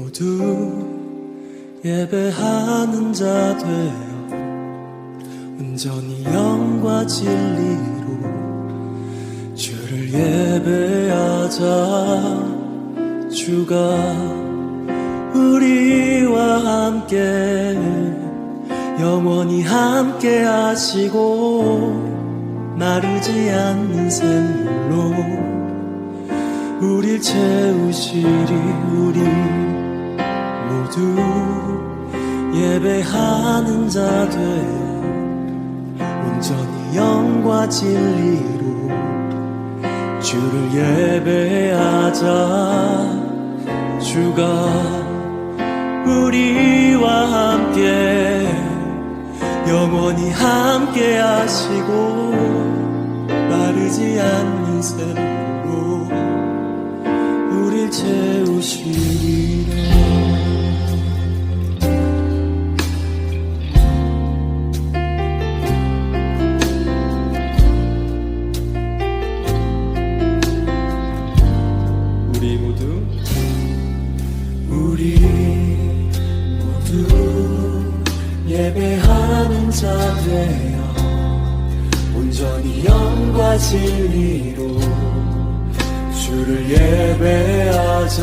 모두 예배하는 자 되어 온전히 영과 진리로 주를 예배하자. 주가 우리와 함께 영원히 함께 하시고 마르지 않는 샘물로 우릴 채우시리. 우리 모두 예배하는 자 되어 온전히 영과 진리로 주를 예배하자. 주가 우리와 함께 영원히 함께 하시고 마르지 않는 샘물로 우릴 채우시리라. 예배하는 자 되어 온전히 영과 진리로 주를 예배하자.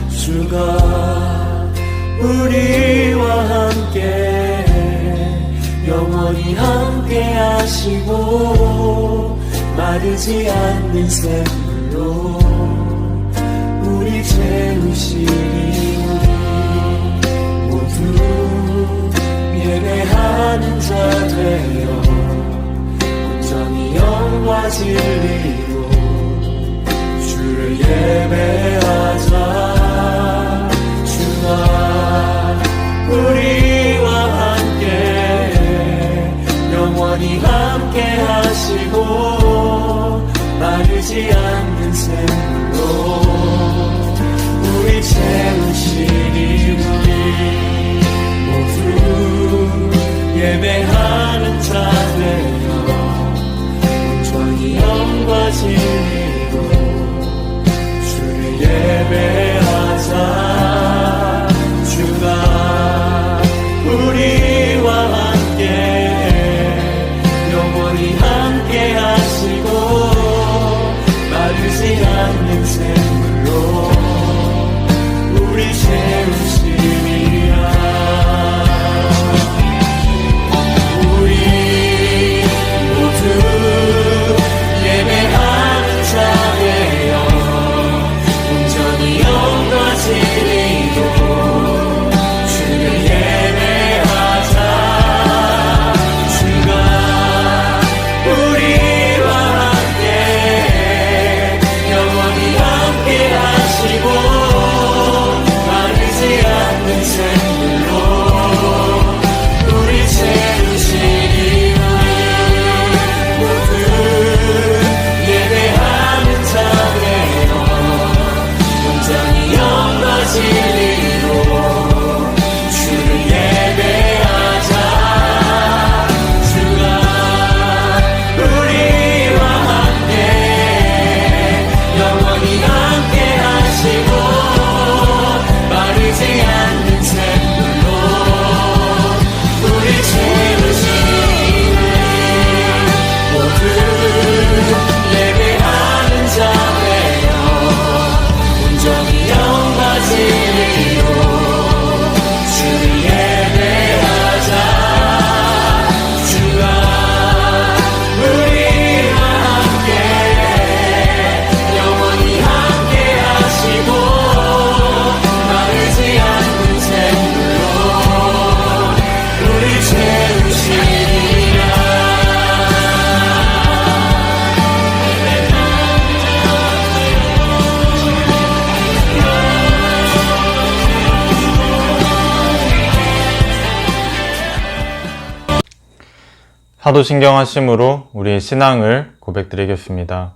주가 우리와 함께 영원히 함께 하시고 마르지 않는 샘물로 우리 채우시리. 예배하는 자 되어 온전히 영과 진리로 주를 예배하자. 주가 우리와 함께 영원히 함께 하시고 마르지 않는 샘물로 우리 채우시리. 예배하는 자 되어 온전히 영과 진리로 주를 예배하자. 주가 우리와 함께 영원히 함께 하시고 마르지 않는 샘물로 우리 채우시리라. 사도신경하심으로 우리의 신앙을 고백드리겠습니다.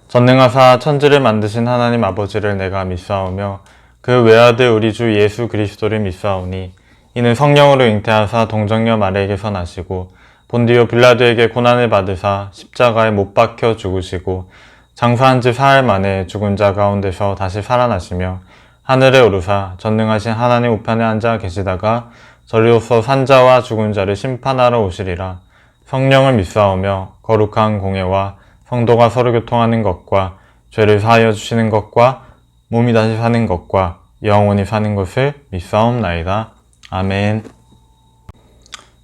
전능하사 천지를 만드신 하나님 아버지를 내가 믿사오며 그 외아들 우리 주 예수 그리스도를 믿사오니 이는 성령으로 잉태하사 동정녀 마리아에게서 나시고 본디오 빌라도에게 고난을 받으사 십자가에 못 박혀 죽으시고 장사한 지 사흘 만에 죽은 자 가운데서 다시 살아나시며 하늘에 오르사 전능하신 하나님 우편에 앉아 계시다가 저리로서 산자와 죽은 자를 심판하러 오시리라. 성령을 믿사오며 거룩한 공예와 성도가 서로 교통하는 것과 죄를 사하여 주시는 것과 몸이 다시 사는 것과 영원히 사는 것을 믿사옵나이다. 아멘.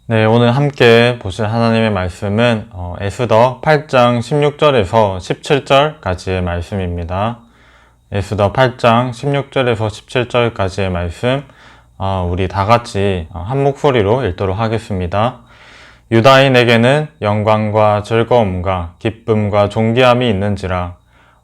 네, 오늘 함께 보실 하나님의 말씀은 에스더 8장 16절에서 17절까지의 말씀입니다. 에스더 8장 16절에서 17절까지의 말씀, 우리 다 같이 한 목소리로 읽도록 하겠습니다. 유다인에게는 영광과 즐거움과 기쁨과 존귀함이 있는지라.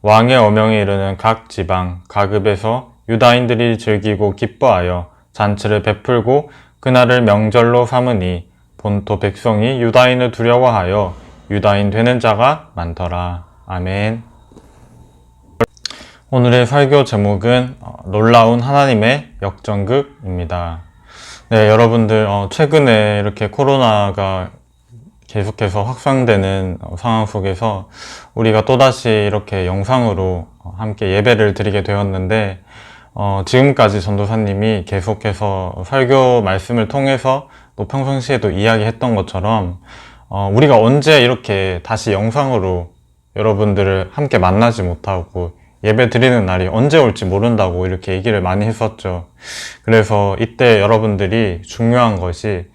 왕의 어명에 이르는 각 지방, 각읍에서 유다인들이 즐기고 기뻐하여 잔치를 베풀고 그날을 명절로 삼으니 본토 백성이 유다인을 두려워하여 유다인 되는 자가 많더라. 아멘. 오늘의 설교 제목은 놀라운 하나님의 역전극입니다. 네, 여러분들 최근에 이렇게 코로나가 계속해서 확산되는 상황 속에서 우리가 또다시 이렇게 영상으로 함께 예배를 드리게 되었는데 지금까지 전도사님이 계속해서 설교 말씀을 통해서 또 평상시에도 이야기했던 것처럼 우리가 언제 이렇게 다시 영상으로 여러분들을 함께 만나지 못하고 예배 드리는 날이 언제 올지 모른다고 이렇게 얘기를 많이 했었죠. 그래서 이때 여러분들이 중요한 것이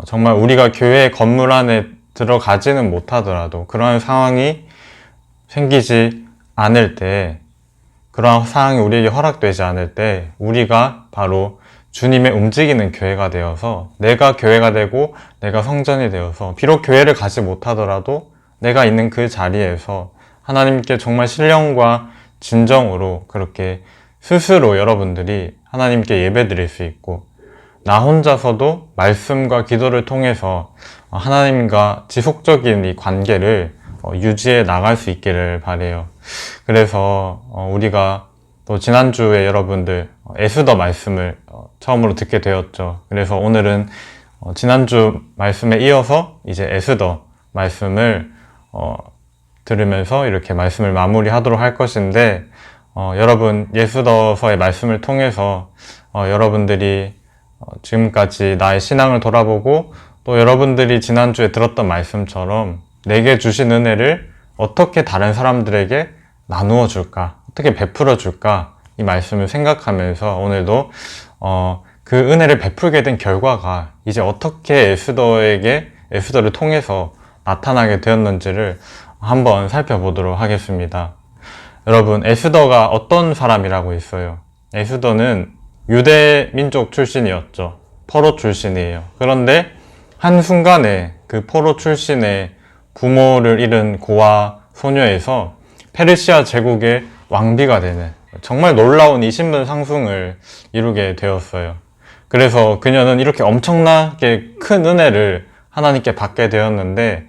정말 우리가 교회 건물 안에 들어가지는 못하더라도 그러한 상황이 생기지 않을 때, 그러한 상황이 우리에게 허락되지 않을 때 우리가 바로 주님의 움직이는 교회가 되어서, 내가 교회가 되고 내가 성전이 되어서 비록 교회를 가지 못하더라도 내가 있는 그 자리에서 하나님께 정말 신령과 진정으로 그렇게 스스로 여러분들이 하나님께 예배드릴 수 있고, 나 혼자서도 말씀과 기도를 통해서 하나님과 지속적인 이 관계를 유지해 나갈 수 있기를 바라요. 그래서 우리가 또 지난주에 여러분들 에스더 말씀을 처음으로 듣게 되었죠. 그래서 오늘은 지난주 말씀에 이어서 이제 에스더 말씀을 들으면서 이렇게 말씀을 마무리하도록 할 것인데, 여러분 에스더서의 말씀을 통해서 여러분들이 지금까지 나의 신앙을 돌아보고 또 여러분들이 지난주에 들었던 말씀처럼 내게 주신 은혜를 어떻게 다른 사람들에게 나누어 줄까, 어떻게 베풀어 줄까, 이 말씀을 생각하면서 오늘도 그 은혜를 베풀게 된 결과가 이제 어떻게 에스더를 통해서 나타나게 되었는지를 한번 살펴보도록 하겠습니다. 여러분, 에스더가 어떤 사람이라고 했어요? 에스더는 유대 민족 출신이었죠. 포로 출신이에요. 그런데 한순간에 그 포로 출신의 부모를 잃은 고아 소녀에서 페르시아 제국의 왕비가 되는 정말 놀라운 이 신분 상승을 이루게 되었어요. 그래서 그녀는 이렇게 엄청나게 큰 은혜를 하나님께 받게 되었는데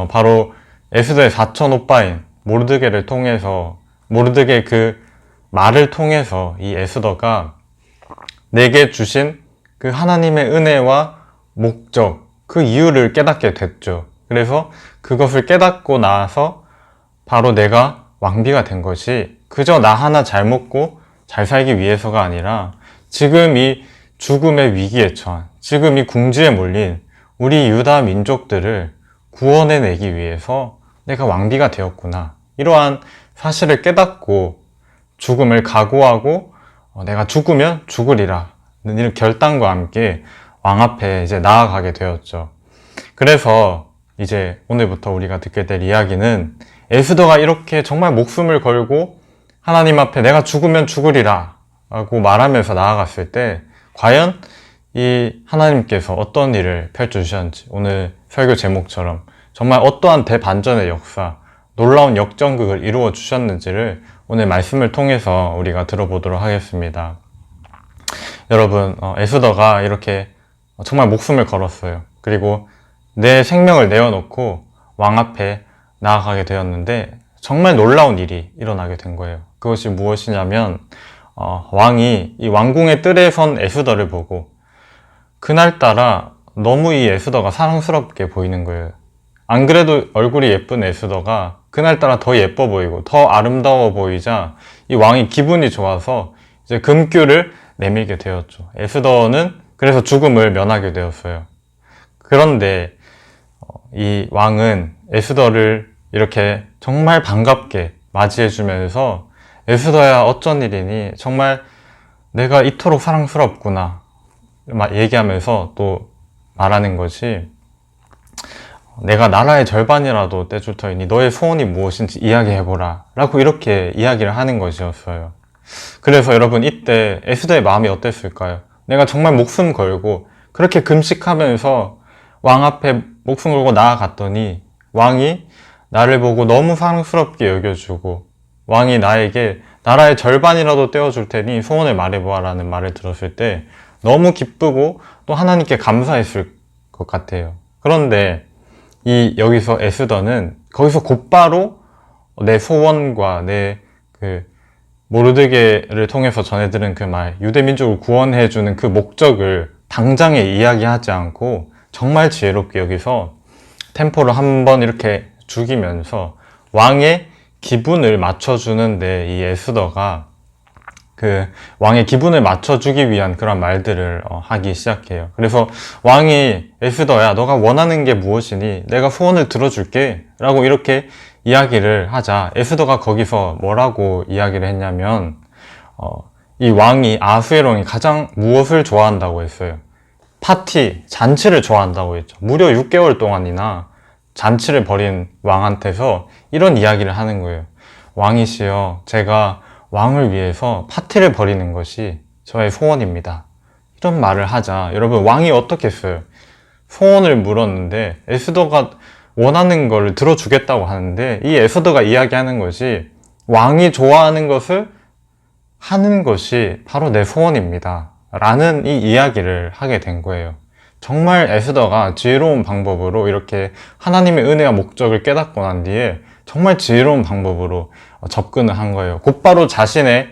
바로 에스더의 사촌 오빠인 모르드게를 통해서, 모르드게 그 말을 통해서 이 에스더가 내게 주신 그 하나님의 은혜와 목적, 그 이유를 깨닫게 됐죠. 그래서 그것을 깨닫고 나서 바로 내가 왕비가 된 것이 그저 나 하나 잘 먹고 잘 살기 위해서가 아니라 지금 이 죽음의 위기에 처한, 지금 이 궁지에 몰린 우리 유다 민족들을 구원해내기 위해서 내가 왕비가 되었구나, 이러한 사실을 깨닫고 죽음을 각오하고 내가 죽으면 죽으리라 는 결단과 함께 왕 앞에 이제 나아가게 되었죠. 그래서 이제 오늘부터 우리가 듣게 될 이야기는 에스더가 이렇게 정말 목숨을 걸고 하나님 앞에 내가 죽으면 죽으리라 라고 말하면서 나아갔을 때 과연 이 하나님께서 어떤 일을 펼쳐주셨는지, 오늘 설교 제목처럼 정말 어떠한 대반전의 역사, 놀라운 역전극을 이루어 주셨는지를 오늘 말씀을 통해서 우리가 들어보도록 하겠습니다. 여러분, 에스더가 이렇게 정말 목숨을 걸었어요. 그리고 내 생명을 내어놓고 왕 앞에 나아가게 되었는데 정말 놀라운 일이 일어나게 된 거예요. 그것이 무엇이냐면 왕이 이 왕궁의 뜰에 선 에스더를 보고 그날따라 너무 이 에스더가 사랑스럽게 보이는 거예요. 안 그래도 얼굴이 예쁜 에스더가 그날따라 더 예뻐 보이고 더 아름다워 보이자 이 왕이 기분이 좋아서 이제 금규를 내밀게 되었죠. 에스더는 그래서 죽음을 면하게 되었어요. 그런데 이 왕은 에스더를 이렇게 정말 반갑게 맞이해주면서 에스더야 어쩐 일이니? 정말 내가 이토록 사랑스럽구나. 막 얘기하면서 또 말하는 것이 내가 나라의 절반이라도 떼줄 터이니 너의 소원이 무엇인지 이야기해보라 라고 이렇게 이야기를 하는 것이었어요. 그래서 여러분 이때 에스더의 마음이 어땠을까요? 내가 정말 목숨 걸고 그렇게 금식하면서 왕 앞에 목숨 걸고 나아갔더니 왕이 나를 보고 너무 사랑스럽게 여겨주고 왕이 나에게 나라의 절반이라도 떼어줄 테니 소원을 말해보아 라는 말을 들었을 때 너무 기쁘고 또 하나님께 감사했을 것 같아요. 그런데 여기서 에스더는 거기서 곧바로 내 소원과 내 모르드게를 통해서 전해들은 그 말, 유대 민족을 구원해주는 그 목적을 당장에 이야기하지 않고 정말 지혜롭게 여기서 템포를 한번 이렇게 죽이면서 왕의 기분을 맞춰주는데 이 에스더가 그 왕의 기분을 맞춰주기 위한 그런 말들을 하기 시작해요. 그래서 왕이 에스더야 너가 원하는 게 무엇이니 내가 소원을 들어줄게 라고 이렇게 이야기를 하자 에스더가 거기서 뭐라고 이야기를 했냐면 이 왕이 아수에롱이 가장 무엇을 좋아한다고 했어요? 파티, 잔치를 좋아한다고 했죠. 무려 6개월 동안이나 잔치를 벌인 왕한테서 이런 이야기를 하는 거예요. 왕이시여 제가 왕을 위해서 파티를 벌이는 것이 저의 소원입니다. 이런 말을 하자 여러분 왕이 어떻게 했어요? 소원을 물었는데 에스더가 원하는 걸 들어주겠다고 하는데 이 에스더가 이야기하는 것이 왕이 좋아하는 것을 하는 것이 바로 내 소원입니다. 라는 이 이야기를 하게 된 거예요. 정말 에스더가 지혜로운 방법으로 이렇게 하나님의 은혜와 목적을 깨닫고 난 뒤에 정말 지혜로운 방법으로 접근을 한 거예요. 곧바로 자신의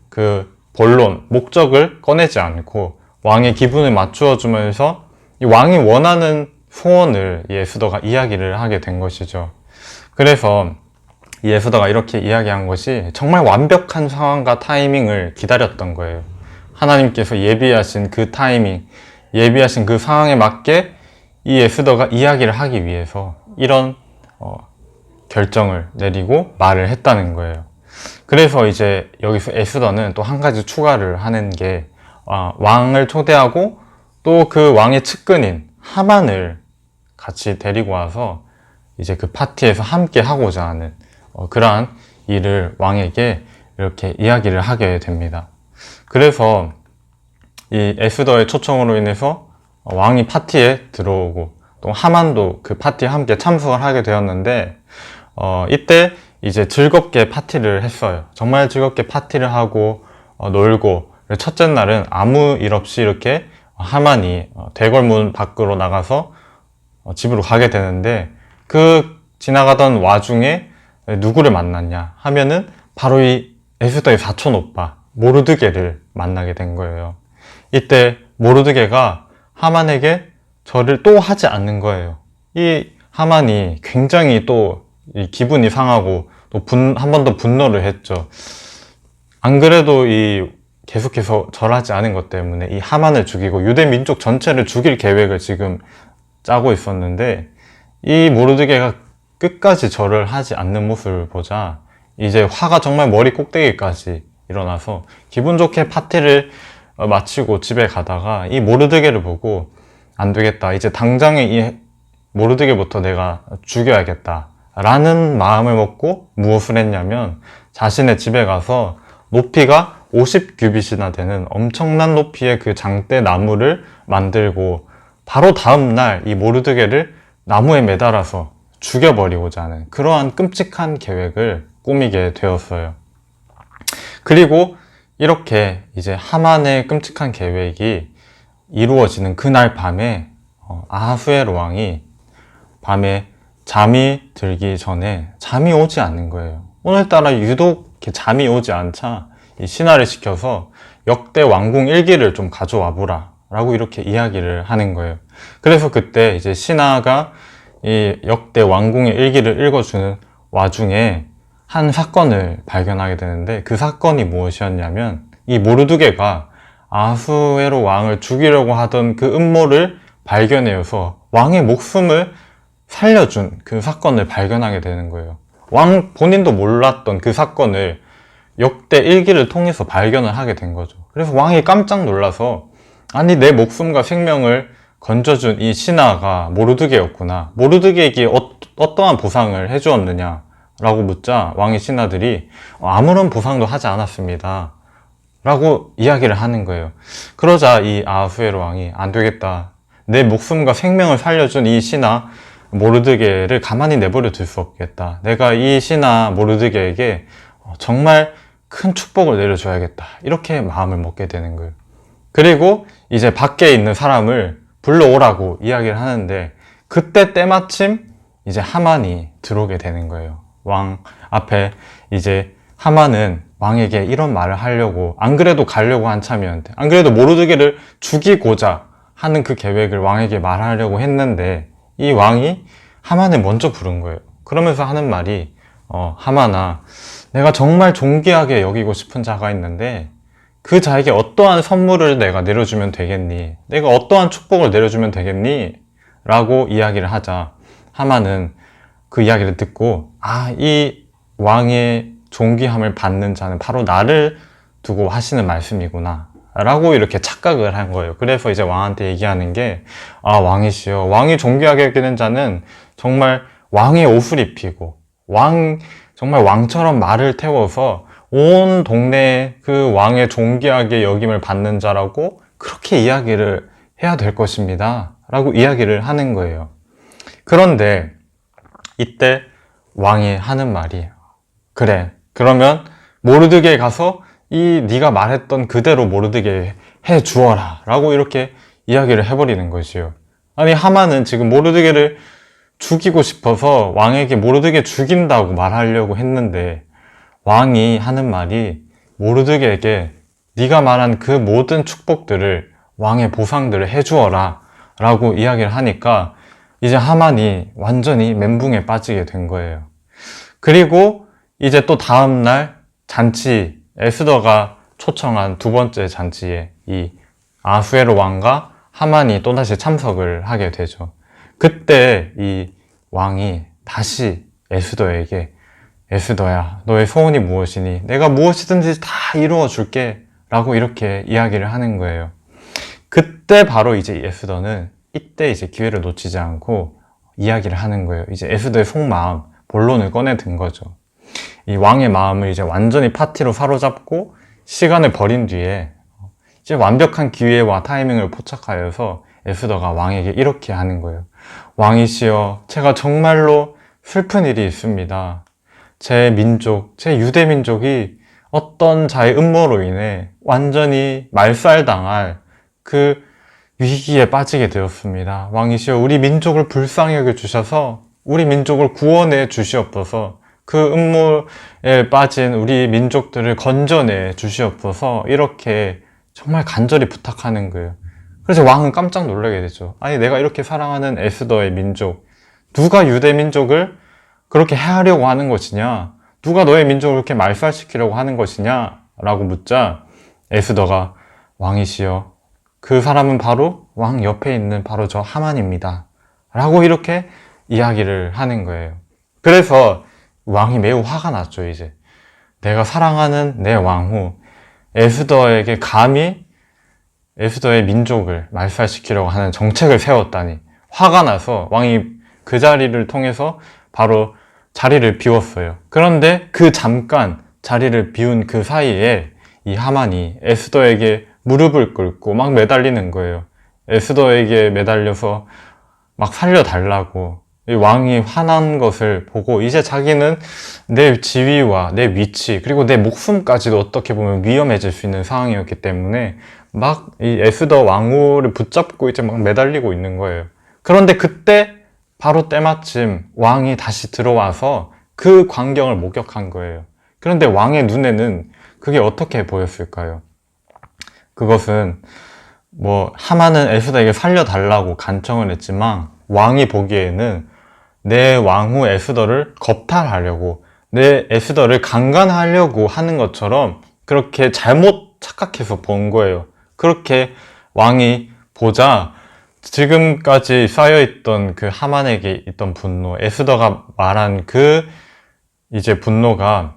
그 본론, 목적을 꺼내지 않고 왕의 기분을 맞추어 주면서 이 왕이 원하는 소원을 이 에스더가 이야기를 하게 된 것이죠. 그래서 이 에스더가 이렇게 이야기한 것이 정말 완벽한 상황과 타이밍을 기다렸던 거예요. 하나님께서 예비하신 그 타이밍, 예비하신 그 상황에 맞게 이 에스더가 이야기를 하기 위해서 이런 결정을 내리고 말을 했다는 거예요. 그래서 이제 여기서 에스더는 또 한 가지 추가를 하는 게 왕을 초대하고 또 그 왕의 측근인 하만을 같이 데리고 와서 이제 그 파티에서 함께 하고자 하는 그러한 일을 왕에게 이렇게 이야기를 하게 됩니다. 그래서 이 에스더의 초청으로 인해서 왕이 파티에 들어오고 또 하만도 그 파티에 함께 참석을 하게 되었는데 이때 이제 즐겁게 파티를 했어요. 정말 즐겁게 파티를 하고 놀고 첫째 날은 아무 일 없이 이렇게 하만이 대궐문 밖으로 나가서 집으로 가게 되는데 그 지나가던 와중에 누구를 만났냐 하면은 바로 이 에스더의 사촌 오빠 모르드게를 만나게 된 거예요. 이때 모르드게가 하만에게 절을 또 하지 않는 거예요. 이 하만이 굉장히 또 이 기분이 상하고 또 한 번 더 분노를 했죠. 안 그래도 이 계속해서 절하지 않은 것 때문에 이 하만을 죽이고 유대 민족 전체를 죽일 계획을 지금 짜고 있었는데 이 모르드게가 끝까지 절을 하지 않는 모습을 보자 이제 화가 정말 머리 꼭대기까지 일어나서 기분 좋게 파티를 마치고 집에 가다가 이 모르드게를 보고 안 되겠다. 이제 당장에 이 모르드게부터 내가 죽여야겠다. 라는 마음을 먹고 무엇을 했냐면 자신의 집에 가서 높이가 50규빗이나 되는 엄청난 높이의 그 장대 나무를 만들고 바로 다음날 이 모르드게를 나무에 매달아서 죽여버리고자 하는 그러한 끔찍한 계획을 꾸미게 되었어요. 그리고 이렇게 이제 하만의 끔찍한 계획이 이루어지는 그날 밤에 아하수에로 왕이 밤에 잠이 들기 전에 잠이 오지 않는 거예요. 오늘따라 유독 이렇게 잠이 오지 않자 이 신하를 시켜서 역대 왕궁 일기를 좀 가져와 보라 라고 이렇게 이야기를 하는 거예요. 그래서 그때 이제 신하가 이 역대 왕궁의 일기를 읽어주는 와중에 한 사건을 발견하게 되는데 그 사건이 무엇이었냐면 이 모르드게가 아수에로 왕을 죽이려고 하던 그 음모를 발견해서 왕의 목숨을 살려준 그 사건을 발견하게 되는 거예요. 왕 본인도 몰랐던 그 사건을 역대 일기를 통해서 발견을 하게 된 거죠. 그래서 왕이 깜짝 놀라서 아니 내 목숨과 생명을 건져준 이 신하가 모르드게였구나. 모르드게에게 어떠한 보상을 해주었느냐 라고 묻자 왕의 신하들이 아무런 보상도 하지 않았습니다 라고 이야기를 하는 거예요. 그러자 이 아하수에로 왕이 안 되겠다. 내 목숨과 생명을 살려준 이 신하 모르드게를 가만히 내버려 둘 수 없겠다. 내가 이 신하 모르드게에게 정말 큰 축복을 내려줘야겠다. 이렇게 마음을 먹게 되는 거예요. 그리고 이제 밖에 있는 사람을 불러오라고 이야기를 하는데 그때 때마침 이제 하만이 들어오게 되는 거예요. 왕 앞에 이제 하만은 왕에게 이런 말을 하려고 안 그래도 가려고 한참이었는데 안 그래도 모르드게를 죽이고자 하는 그 계획을 왕에게 말하려고 했는데 이 왕이 하만을 먼저 부른 거예요. 그러면서 하는 말이 하만아, 내가 정말 존귀하게 여기고 싶은 자가 있는데 그 자에게 어떠한 선물을 내가 내려주면 되겠니? 내가 어떠한 축복을 내려주면 되겠니? 라고 이야기를 하자 하만은 그 이야기를 듣고 이 왕의 존귀함을 받는 자는 바로 나를 두고 하시는 말씀이구나 라고 이렇게 착각을 한 거예요. 그래서 이제 왕한테 얘기하는 게 왕이시여, 왕이 존귀하게 여기는 자는 정말 왕의 옷을 입히고 정말 왕처럼 말을 태워서 온 동네에 그 왕의 존귀하게 여김을 받는 자라고 그렇게 이야기를 해야 될 것입니다 라고 이야기를 하는 거예요. 그런데 이때 왕이 하는 말이 그래, 그러면 모르드게에 가서 네가 말했던 그대로 모르드게 해 주어라 라고 이렇게 이야기를 해버리는 것이요. 아니 하만은 지금 모르드게를 죽이고 싶어서 왕에게 모르드게 죽인다고 말하려고 했는데 왕이 하는 말이 모르드게에게 네가 말한 그 모든 축복들을 왕의 보상들을 해주어라 라고 이야기를 하니까 이제 하만이 완전히 멘붕에 빠지게 된 거예요. 그리고 이제 또 다음날 잔치, 에스더가 초청한 두 번째 잔치에 이 아수에로 왕과 하만이 또다시 참석을 하게 되죠. 그때 이 왕이 다시 에스더에게 에스더야, 너의 소원이 무엇이니? 내가 무엇이든지 다 이루어 줄게 라고 이렇게 이야기를 하는 거예요. 그때 바로 이제 에스더는 이때 이제 기회를 놓치지 않고 이야기를 하는 거예요. 이제 에스더의 속마음, 본론을 꺼내든 거죠. 이 왕의 마음을 이제 완전히 파티로 사로잡고 시간을 버린 뒤에 이제 완벽한 기회와 타이밍을 포착하여서 에스더가 왕에게 이렇게 하는 거예요. 왕이시여, 제가 정말로 슬픈 일이 있습니다. 제 민족, 제 유대 민족이 어떤 자의 음모로 인해 완전히 말살당할 그 위기에 빠지게 되었습니다. 왕이시여, 우리 민족을 불쌍히 여겨주셔서 우리 민족을 구원해 주시옵소서. 그 음모에 빠진 우리 민족들을 건져내 주시옵소서. 이렇게 정말 간절히 부탁하는 거예요. 그래서 왕은 깜짝 놀라게 되죠. 아니 내가 이렇게 사랑하는 에스더의 민족, 누가 유대 민족을 그렇게 해하려고 하는 것이냐? 누가 너의 민족을 그렇게 말살시키려고 하는 것이냐? 라고 묻자 에스더가 왕이시여, 그 사람은 바로 왕 옆에 있는 바로 저 하만입니다 라고 이렇게 이야기를 하는 거예요. 그래서 왕이 매우 화가 났죠. 이제 내가 사랑하는 내 왕후 에스더에게 감히 에스더의 민족을 말살시키려고 하는 정책을 세웠다니 화가 나서 왕이 그 자리를 통해서 바로 자리를 비웠어요. 그런데 그 잠깐 자리를 비운 그 사이에 이 하만이 에스더에게 무릎을 꿇고 막 매달리는 거예요. 에스더에게 매달려서 막 살려달라고. 이 왕이 화난 것을 보고 이제 자기는 내 지위와 내 위치 그리고 내 목숨까지도 어떻게 보면 위험해질 수 있는 상황이었기 때문에 막 이 에스더 왕후를 붙잡고 이제 막 매달리고 있는 거예요. 그런데 그때 바로 때마침 왕이 다시 들어와서 그 광경을 목격한 거예요. 그런데 왕의 눈에는 그게 어떻게 보였을까요? 그것은 하만은 에스더에게 살려달라고 간청을 했지만 왕이 보기에는 내 왕후 에스더를 겁탈하려고, 내 에스더를 강간하려고 하는 것처럼 그렇게 잘못 착각해서 본 거예요. 그렇게 왕이 보자 지금까지 쌓여있던 그 하만에게 있던 분노, 에스더가 말한 그 이제 분노가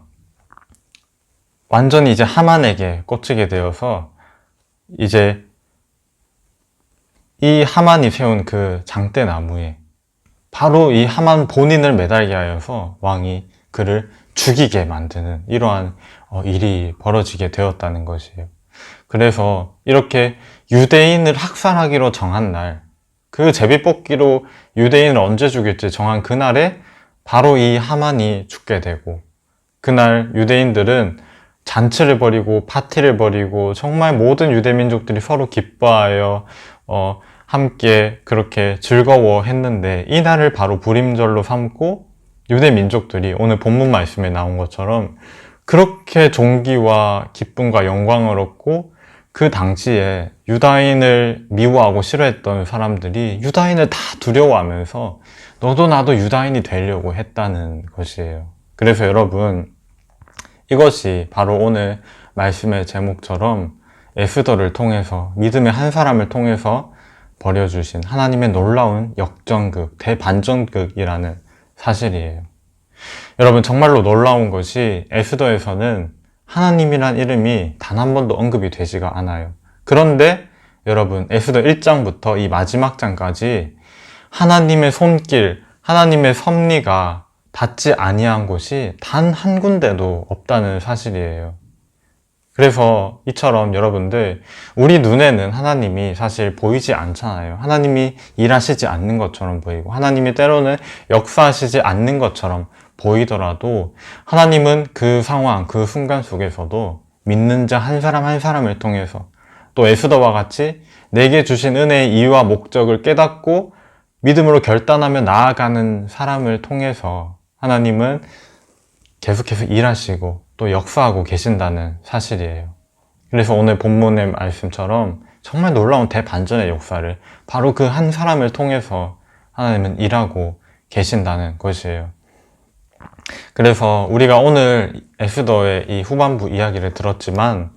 완전히 이제 하만에게 꽂히게 되어서 이제 이 하만이 세운 그 장대나무에 바로 이 하만 본인을 매달게 하여서 왕이 그를 죽이게 만드는 이러한 일이 벌어지게 되었다는 것이에요. 그래서 이렇게 유대인을 학살하기로 정한 날, 그 제비뽑기로 유대인을 언제 죽일지 정한 그날에 바로 이 하만이 죽게 되고, 그날 유대인들은 잔치를 벌이고 파티를 벌이고 정말 모든 유대 민족들이 서로 기뻐하여 함께 그렇게 즐거워했는데, 이 날을 바로 불임절로 삼고 유대 민족들이 오늘 본문 말씀에 나온 것처럼 그렇게 존귀와 기쁨과 영광을 얻고, 그 당시에 유다인을 미워하고 싫어했던 사람들이 유다인을 다 두려워하면서 너도 나도 유다인이 되려고 했다는 것이에요. 그래서 여러분, 이것이 바로 오늘 말씀의 제목처럼 에스더를 통해서, 믿음의 한 사람을 통해서 벌여주신 하나님의 놀라운 역전극, 대반전극이라는 사실이에요. 여러분, 정말로 놀라운 것이 에스더에서는 하나님이란 이름이 단 한 번도 언급이 되지가 않아요. 그런데 여러분, 에스더 1장부터 이 마지막 장까지 하나님의 손길, 하나님의 섭리가 닿지 아니한 곳이 단 한 군데도 없다는 사실이에요. 그래서 이처럼 여러분들, 우리 눈에는 하나님이 사실 보이지 않잖아요. 하나님이 일하시지 않는 것처럼 보이고, 하나님이 때로는 역사하시지 않는 것처럼 보이더라도, 하나님은 그 상황, 그 순간 속에서도 믿는 자 한 사람 한 사람을 통해서, 또 에스더와 같이 내게 주신 은혜의 이유와 목적을 깨닫고 믿음으로 결단하며 나아가는 사람을 통해서 하나님은 계속해서 일하시고 또 역사하고 계신다는 사실이에요. 그래서 오늘 본문의 말씀처럼 정말 놀라운 대반전의 역사를 바로 그 한 사람을 통해서 하나님은 일하고 계신다는 것이에요. 그래서 우리가 오늘 에스더의 이 후반부 이야기를 들었지만,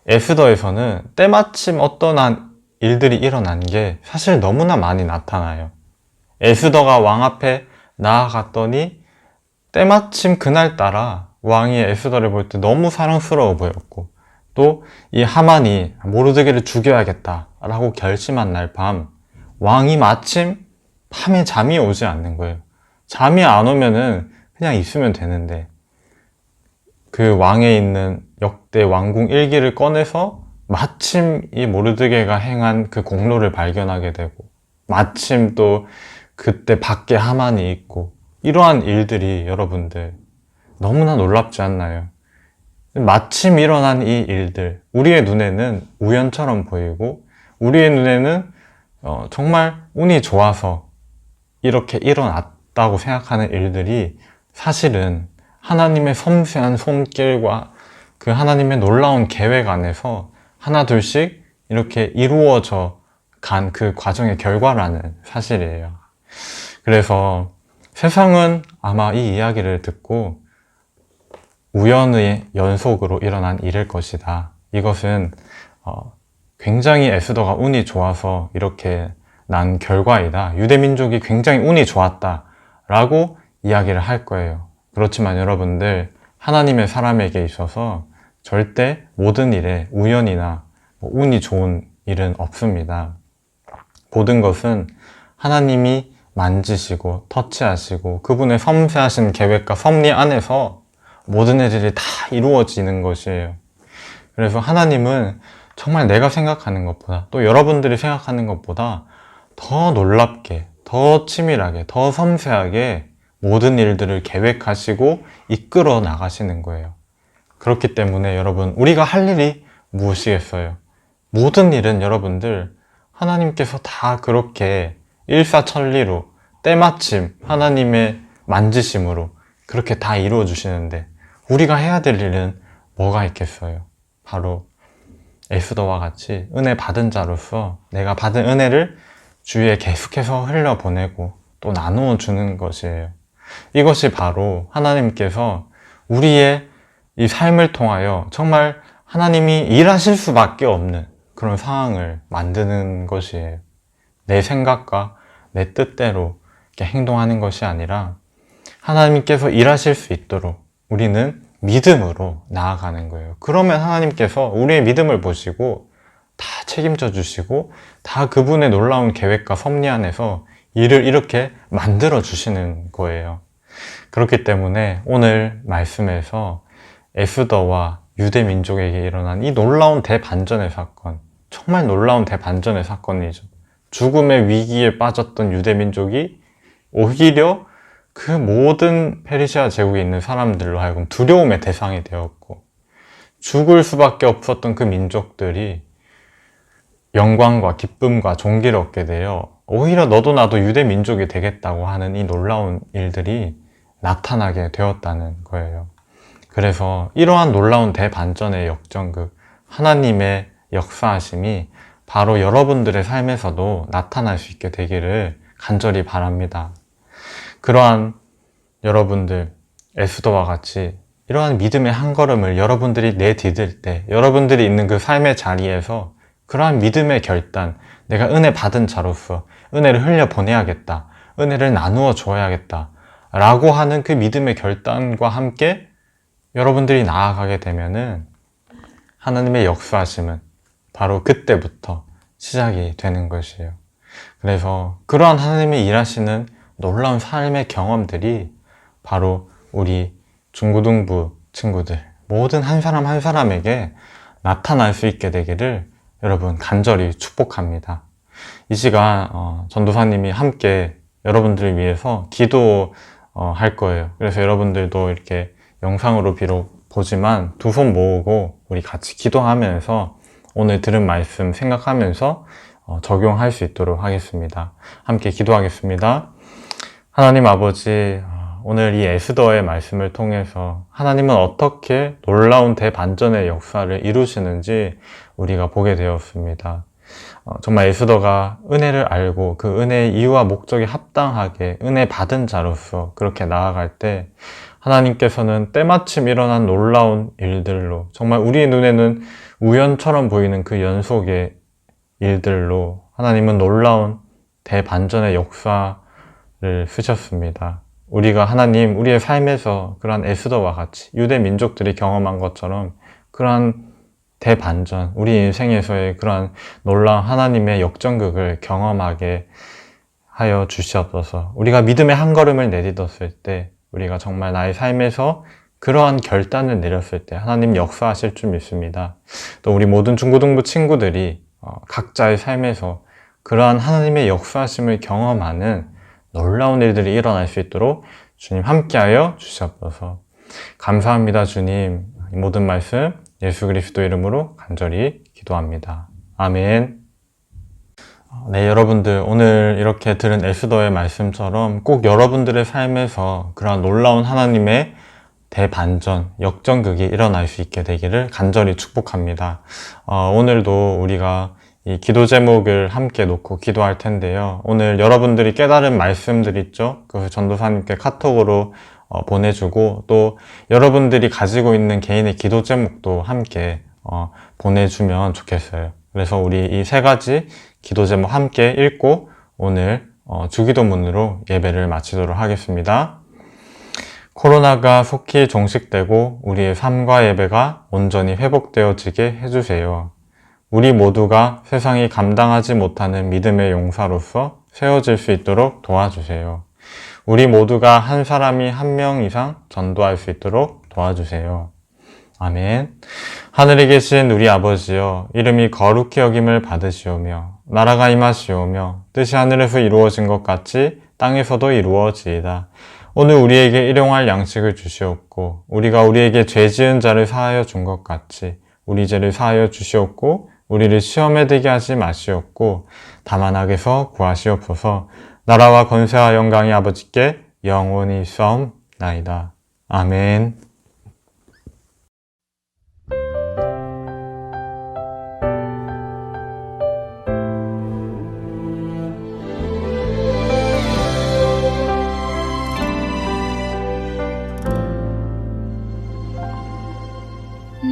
에스더에서는 때마침 어떠한 일들이 일어난 게 사실 너무나 많이 나타나요. 에스더가 왕 앞에 나아갔더니 때마침 그날따라 왕이 에스더를 볼 때 너무 사랑스러워 보였고, 또 이 하만이 모르드게를 죽여야겠다라고 결심한 날 밤, 왕이 마침 밤에 잠이 오지 않는 거예요. 잠이 안 오면은 그냥 있으면 되는데, 그 왕에 있는 역대 왕궁 일기를 꺼내서 마침 이 모르드게가 행한 그 공로를 발견하게 되고, 마침 또 그때 밖에 하만이 있고, 이러한 일들이 여러분들 너무나 놀랍지 않나요? 마침 일어난 이 일들, 우리의 눈에는 우연처럼 보이고, 우리의 눈에는 정말 운이 좋아서 이렇게 일어났다고 생각하는 일들이 사실은 하나님의 섬세한 손길과 그 하나님의 놀라운 계획 안에서 하나둘씩 이렇게 이루어져 간 그 과정의 결과라는 사실이에요. 그래서 세상은 아마 이 이야기를 듣고 우연의 연속으로 일어난 일일 것이다. 이것은 굉장히 에스더가 운이 좋아서 이렇게 난 결과이다. 유대민족이 굉장히 운이 좋았다 라고 이야기를 할 거예요. 그렇지만 여러분들, 하나님의 사람에게 있어서 절대 모든 일에 우연이나 운이 좋은 일은 없습니다. 모든 것은 하나님이 만지시고 터치하시고 그분의 섬세하신 계획과 섭리 안에서 모든 일들이 다 이루어지는 것이에요. 그래서 하나님은 정말 내가 생각하는 것보다, 또 여러분들이 생각하는 것보다 더 놀랍게, 더 치밀하게, 더 섬세하게 모든 일들을 계획하시고 이끌어 나가시는 거예요. 그렇기 때문에 여러분, 우리가 할 일이 무엇이겠어요? 모든 일은 여러분들 하나님께서 다 그렇게 일사천리로 때마침 하나님의 만지심으로 그렇게 다 이루어 주시는데, 우리가 해야 될 일은 뭐가 있겠어요? 바로 에스더와 같이 은혜 받은 자로서 내가 받은 은혜를 주위에 계속해서 흘려보내고 또 나누어 주는 것이에요. 이것이 바로 하나님께서 우리의 이 삶을 통하여 정말 하나님이 일하실 수밖에 없는 그런 상황을 만드는 것이에요. 내 생각과 내 뜻대로 이렇게 행동하는 것이 아니라 하나님께서 일하실 수 있도록 우리는 믿음으로 나아가는 거예요. 그러면 하나님께서 우리의 믿음을 보시고 다 책임져 주시고 다 그분의 놀라운 계획과 섭리 안에서 일을 이렇게 만들어 주시는 거예요. 그렇기 때문에 오늘 말씀에서 에스더와 유대 민족에게 일어난 이 놀라운 대반전의 사건, 정말 놀라운 대반전의 사건이죠. 죽음의 위기에 빠졌던 유대 민족이 오히려 그 모든 페르시아 제국에 있는 사람들로 하여금 두려움의 대상이 되었고, 죽을 수밖에 없었던 그 민족들이 영광과 기쁨과 존귀를 얻게 되어 오히려 너도 나도 유대 민족이 되겠다고 하는 이 놀라운 일들이 나타나게 되었다는 거예요. 그래서 이러한 놀라운 대반전의 역전극, 하나님의 역사하심이 바로 여러분들의 삶에서도 나타날 수 있게 되기를 간절히 바랍니다. 그러한 여러분들, 에스더와 같이 이러한 믿음의 한 걸음을 여러분들이 내디딜 때, 여러분들이 있는 그 삶의 자리에서 그러한 믿음의 결단, 내가 은혜 받은 자로서 은혜를 흘려보내야겠다, 은혜를 나누어 줘야겠다 라고 하는 그 믿음의 결단과 함께 여러분들이 나아가게 되면은 하나님의 역사하심은 바로 그때부터 시작이 되는 것이에요. 그래서 그러한 하나님의 일하시는 놀라운 삶의 경험들이 바로 우리 중고등부 친구들, 모든 한 사람 한 사람에게 나타날 수 있게 되기를 여러분 간절히 축복합니다. 이 시간 전도사님이 함께 여러분들을 위해서 기도할 거예요. 그래서 여러분들도 이렇게 영상으로 비록 보지만 두 손 모으고 우리 같이 기도하면서 오늘 들은 말씀 생각하면서 적용할 수 있도록 하겠습니다. 함께 기도하겠습니다. 하나님 아버지, 오늘 이 에스더의 말씀을 통해서 하나님은 어떻게 놀라운 대반전의 역사를 이루시는지 우리가 보게 되었습니다. 정말 에스더가 은혜를 알고 그 은혜의 이유와 목적에 합당하게 은혜 받은 자로서 그렇게 나아갈 때 하나님께서는 때마침 일어난 놀라운 일들로, 정말 우리 눈에는 우연처럼 보이는 그 연속의 일들로 하나님은 놀라운 대반전의 역사를 쓰셨습니다. 우리가 하나님, 우리의 삶에서 그러한 에스더와 같이 유대 민족들이 경험한 것처럼 그러한 대반전, 우리 인생에서의 그러한 놀라운 하나님의 역전극을 경험하게 하여 주시옵소서. 우리가 믿음의 한 걸음을 내딛었을 때, 우리가 정말 나의 삶에서 그러한 결단을 내렸을 때 하나님 역사하실 줄 믿습니다. 또 우리 모든 중고등부 친구들이 각자의 삶에서 그러한 하나님의 역사하심을 경험하는 놀라운 일들이 일어날 수 있도록 주님 함께하여 주시옵소서. 감사합니다. 주님. 이 모든 말씀 예수 그리스도 이름으로 간절히 기도합니다. 아멘. 네, 여러분들 오늘 이렇게 들은 에스더의 말씀처럼 꼭 여러분들의 삶에서 그러한 놀라운 하나님의 대반전, 역전극이 일어날 수 있게 되기를 간절히 축복합니다. 오늘도 우리가 이 기도 제목을 함께 놓고 기도할 텐데요. 오늘 여러분들이 깨달은 말씀들 있죠? 그 전도사님께 카톡으로 보내주고 또 여러분들이 가지고 있는 개인의 기도 제목도 함께 보내주면 좋겠어요. 그래서 우리 이 세 가지 기도 제목 함께 읽고 오늘 주기도문으로 예배를 마치도록 하겠습니다. 코로나가 속히 종식되고 우리의 삶과 예배가 온전히 회복되어지게 해주세요. 우리 모두가 세상이 감당하지 못하는 믿음의 용사로서 세워질 수 있도록 도와주세요. 우리 모두가 한 사람이 한 명 이상 전도할 수 있도록 도와주세요. 아멘. 하늘에 계신 우리 아버지여, 이름이 거룩히 여김을 받으시오며 나라가 임하시오며 뜻이 하늘에서 이루어진 것 같이 땅에서도 이루어지이다. 오늘 우리에게 일용할 양식을 주시옵고 우리가 우리에게 죄 지은 자를 사하여 준 것 같이 우리 죄를 사하여 주시옵고 우리를 시험에 들게 하지 마시옵고 다만 악에서 구하시옵소서. 나라와 권세와 영광이 아버지께 영원히 있사옵나이다. 아멘.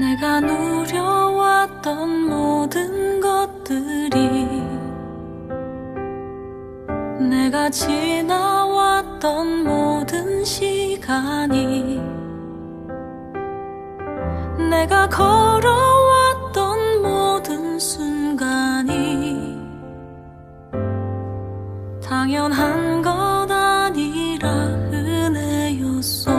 내가 누려 내가 지나왔던 모든 시간이, 내가 걸어왔던 모든 순간이 당연한 것 아니라 은혜였어.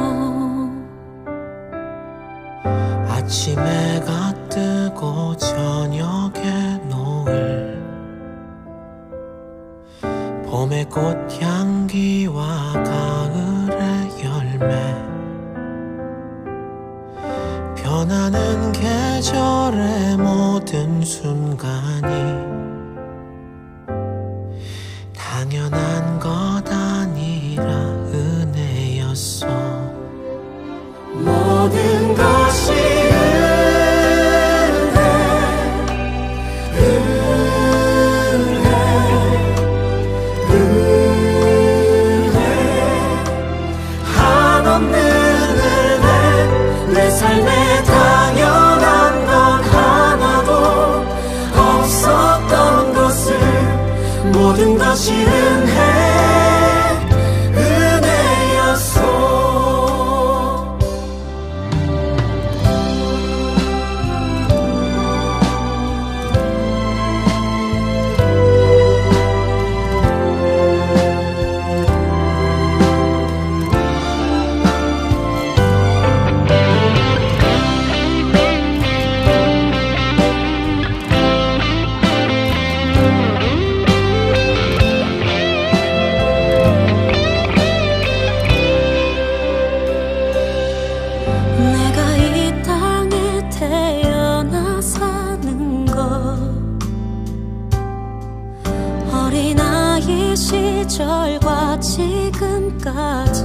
아침 해가 뜨고 저녁에 노을, 봄의 꽃향기와 가을의 열매, 변하는 계절의 모든 순간이 당연한 것 아니라 은혜였어. 모든 것이 한없는 은혜, 내 삶에 당연한 건 하나도 없었던 것을, 모든 것이 은혜였어. 내가 이 땅에 태어나 사는 것, 어린아이 시절과 지금까지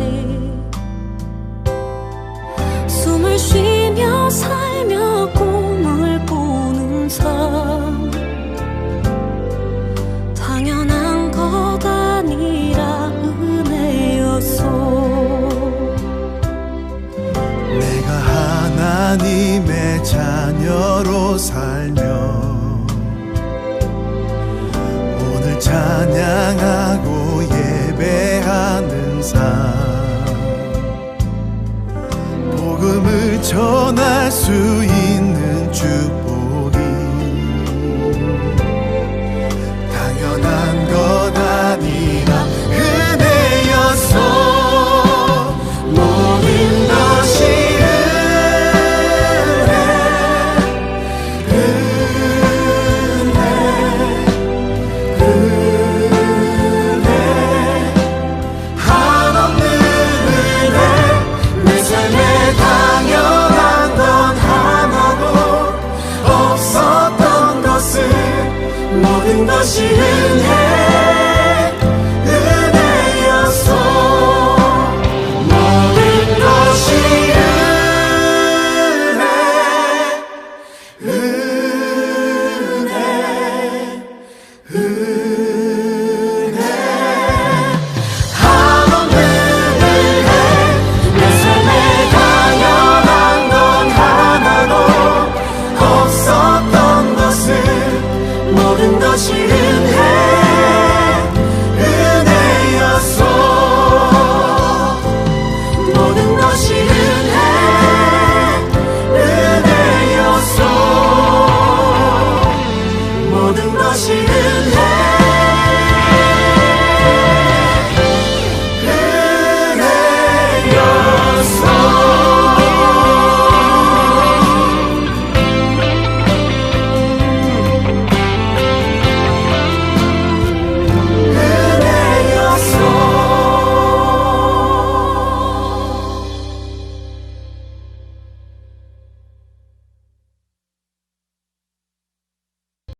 숨을 쉬며 살며 꿈을 꾸는 삶, 당연한 것 아니라 은혜였어. 내가 하나님의 자녀로 살며 오늘 찬양하고 예배하는 삶, 복음을 전할 수 있는 축복이 당연한 것 아니라 은혜였어. 모든 것이 모든 것이 은혜